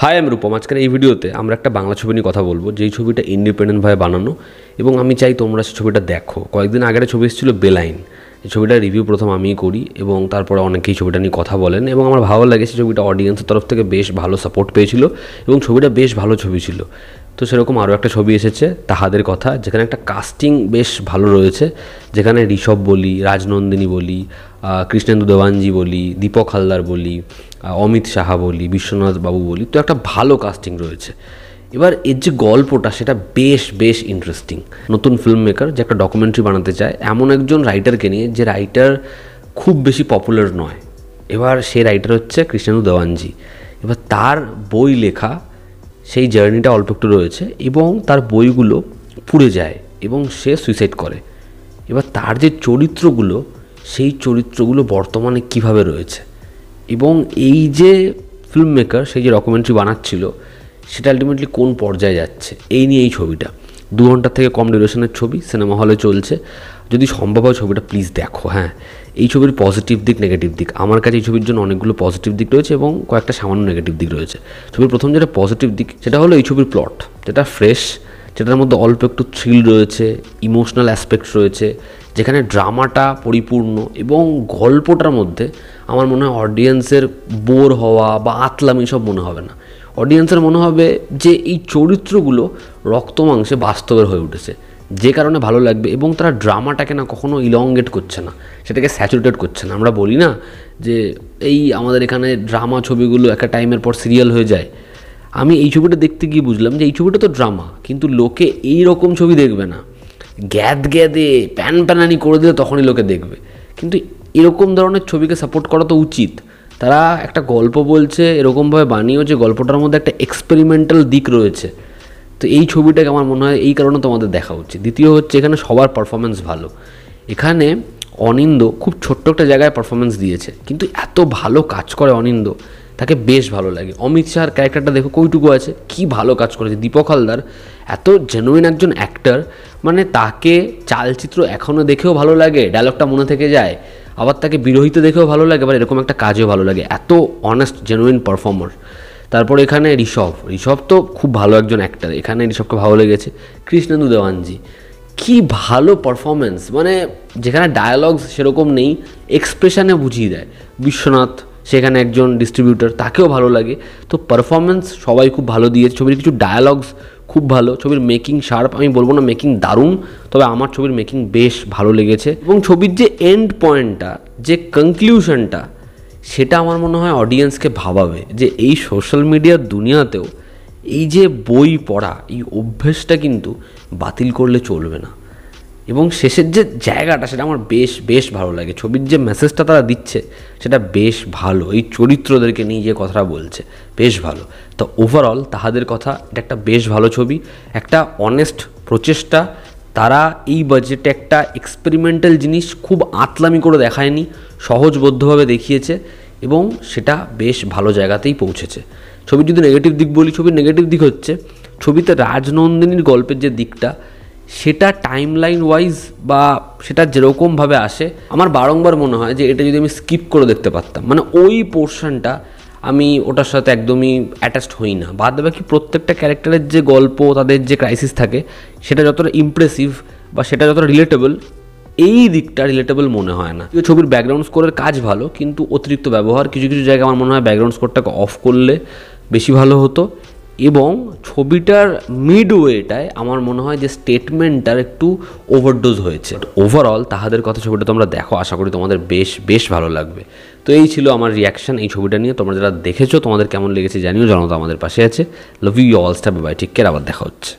High আমি রূপম। আজকের এই ভিডিওতে আমরা একটা বাংলা ছবি নিয়ে কথা বলবো, যেই ছবিটা ইন্ডিপেন্ডেন্টভাবে বানানো এবং আমি চাই তোমরা সেই ছবিটা দেখো। কয়েকদিন আগের ছবি এসেছিলো বেলাইন, এই ছবিটার রিভিউ প্রথম আমিই করি এবং তারপরে অনেকেই ছবিটা নিয়ে কথা বলেন এবং আমার ভালো লাগে। সেই ছবিটা অডিয়েন্সের তরফ থেকে বেশ ভালো সাপোর্ট পেয়েছিল এবং ছবিটা বেশ ভালো ছবি ছিল। তো সেরকম আরও একটা ছবি এসেছে তাহাদের কথা, যেখানে একটা কাস্টিং বেশ ভালো রয়েছে, যেখানে ঋষভ বলি, রাজনন্দিনী বলি, কৃষ্ণেন্দু দেওয়ানজি বলি, দীপক হালদার বলি, অমিত সাহা বলি, বিশ্বনাথ বাবু বলি। তো একটা ভালো কাস্টিং রয়েছে। এবার এর যে গল্পটা সেটা বেশ ইন্টারেস্টিং। নতুন ফিল্ম মেকার যে একটা ডকুমেন্টারি বানাতে চায় এমন একজন রাইটারকে নিয়ে, যে রাইটার খুব বেশি পপুলার নয়। এবার সেই রাইটার হচ্ছে কৃষ্ণেন্দু দেওয়ানজি। এবার তার বই লেখা সেই জার্নিটা অল্প একটু রয়েছে এবং তার বইগুলো পুড়ে যায় এবং সে সুইসাইড করে। এবার তার যে চরিত্রগুলো, সেই চরিত্রগুলো বর্তমানে কিভাবে রয়েছে এবং এই যে ফিল্ম মেকার সেই যে ডকুমেন্টারি বানাচ্ছিল সেটা আলটিমেটলি কোন পর্যায়ে যাচ্ছে, এই নিয়ে এই ছবিটা। 2 ঘন্টার থেকে কম ডিউরেশনের ছবি, সিনেমা হলে চলছে। যদি সম্ভব হয় ছবিটা প্লিজ দেখো। হ্যাঁ, এই ছবির পজিটিভ দিক, নেগেটিভ দিক, আমার কাছে এই ছবির জন্য অনেকগুলো পজিটিভ দিক রয়েছে এবং কয়েকটা সামান্য নেগেটিভ দিক রয়েছে। ছবির প্রথম যেটা পজিটিভ দিক সেটা হলো এই ছবির প্লট, যেটা ফ্রেশ, যেটার মধ্যে অল্প একটু থ্রিল রয়েছে, ইমোশনাল অ্যাসপেক্ট রয়েছে, যেখানে ড্রামাটা পরিপূর্ণ এবং গল্পটার মধ্যে আমার মনে হয় অডিয়েন্সের বোর হওয়া বা আতলামি সব মনে হবে না। অডিয়েন্সের মনে হবে যে এই চরিত্রগুলো রক্তমাংসে বাস্তবের হয়ে উঠেছে, যে কারণে ভালো লাগবে এবং তারা ড্রামাটাকে না কখনো ইলংগেট করছে না, সেটাকে স্যাচুরেটেড করছে না। আমরা বলি না যে এই আমাদের এখানে ড্রামা ছবিগুলো একটা টাইমের পর সিরিয়াল হয়ে যায়। আমি এই ছবিটা দেখতে গিয়ে বুঝলাম যে এই ছবিটা তো ড্রামা, কিন্তু লোকে এই রকম ছবি দেখবে না। গ্যাদে প্যানপ্যানানি করে দিলে তখনই লোকে দেখবে। কিন্তু এরকম ধরনের ছবিকে সাপোর্ট করা তো উচিত। তারা একটা গল্প বলছে, এরকমভাবে বানিয়েও যে গল্পটার মধ্যে একটা এক্সপেরিমেন্টাল দিক রয়েছে। তো এই ছবিটাকে আমার মনে হয় এই কারণে তোমাদের দেখা উচিত। দ্বিতীয় হচ্ছে এখানে সবার পারফরমেন্স ভালো। এখানে অনিন্দ খুব ছোট্ট একটা জায়গায় পারফরমেন্স দিয়েছে, কিন্তু এত ভালো কাজ করে অনিন্দ, তাকে বেশ ভালো লাগে। অমিত শাহর ক্যারেক্টারটা দেখো কইটুকু আছে, কি ভালো কাজ করেছে। দীপক হালদার এত জেনুইন একজন অ্যাক্টর, মানে তাকে চালচিত্র এখনও দেখেও ভালো লাগে, ডায়লগটা মনে থেকে যায়, আবার তাকে বিরহিতে দেখেও ভালো লাগে, আবার এরকম একটা কাজেও ভালো লাগে। এত অনেস্ট জেনুইন পারফর্মার। তারপর এখানে ঋষভ তো খুব ভালো একজন অ্যাক্টর, এখানে ঋষভকে ভালো লেগেছে। কৃষ্ণেন্দু দেওয়ানজি কি ভালো পারফরমেন্স, মানে যেখানে ডায়ালগস সেরকম নেই, এক্সপ্রেশনে বুঝিয়ে দেয়। বিশ্বনাথ সেখানে একজন ডিস্ট্রিবিউটর, তাকেও ভালো লাগে। তো পারফরমেন্স সবাই খুব ভালো দিয়েছে। ছবির কিছু ডায়ালগস খুব ভালো। ছবির মেকিং শার্প, আমি বলবো না মেকিং দারুণ, তবে আমার ছবির মেকিং বেশ ভালো লেগেছে। এবং ছবির যে এন্ড পয়েন্টটা, যে কনক্লুশনটা, সেটা আমার মনে হয় অডিয়েন্সকে ভাবাবে যে এই সোশ্যাল মিডিয়ার দুনিয়াতেও এই যে বই পড়া, এই অভ্যেসটা কিন্তু বাতিল করলে চলবে না। এবং শেষের যে জায়গাটা সেটা আমার বেশ ভালো লাগে। ছবির যে মেসেজটা তারা দিচ্ছে সেটা বেশ ভালো। এই চরিত্রদেরকে নিয়ে যে কথাটা বলছে বেশ ভালো। তো ওভারঅল তাহাদের কথা, এটা একটা বেশ ভালো ছবি, একটা অনেস্ট প্রচেষ্টা। তারা এই বাজেটে একটা এক্সপেরিমেন্টাল জিনিস খুব আতলামি করে দেখায়নি, সহজবোধ্যভাবে দেখিয়েছে এবং সেটা বেশ ভালো জায়গাতেই পৌঁছেছে। ছবির যদি নেগেটিভ দিক বলি, ছবির নেগেটিভ দিক হচ্ছে ছবিতে রাজনন্দিনীর গল্পের যে দিকটা, সেটা টাইম লাইন ওয়াইজ বা সেটা যেরকমভাবে আসে, আমার বারংবার মনে হয় যে এটা যদি আমি স্কিপ করে দেখতে পারতাম, মানে ওই পোর্শনটা আমি ওটার সাথে একদমই অ্যাটাচড হই না। বাদ বাকি প্রত্যেকটা ক্যারেক্টারের যে গল্প, তাদের যে ক্রাইসিস থাকে, সেটা যতটা ইমপ্রেসিভ বা সেটা যতটা রিলেটেবল, এই দিকটা রিলেটেবল মনে হয় না। ছবির ব্যাকগ্রাউন্ড স্কোরের কাজ ভালো, কিন্তু অতিরিক্ত ব্যবহার। কিছু জায়গায় আমার মনে হয় ব্যাকগ্রাউন্ড স্কোরটাকে অফ করলে বেশি ভালো হতো। এবং ছবিটার মিডওয়েটায় আমার মনে হয় যে স্টেটমেন্টটার একটু ওভারডোজ হয়েছে। ওভারঅল তাহাদের কথা ছবিটা তোমরা দেখো, আশা করি তোমাদের বেশ ভালো লাগবে। তো এই ছিল আমার রিয়াকশন এই ছবিটা নিয়ে। তোমরা যারা দেখেছো তোমাদের কেমন লেগেছে জানিও, জনতা আমাদের পাশে আছে। Love you all, stay bye, take care, আবার দেখা হচ্ছে।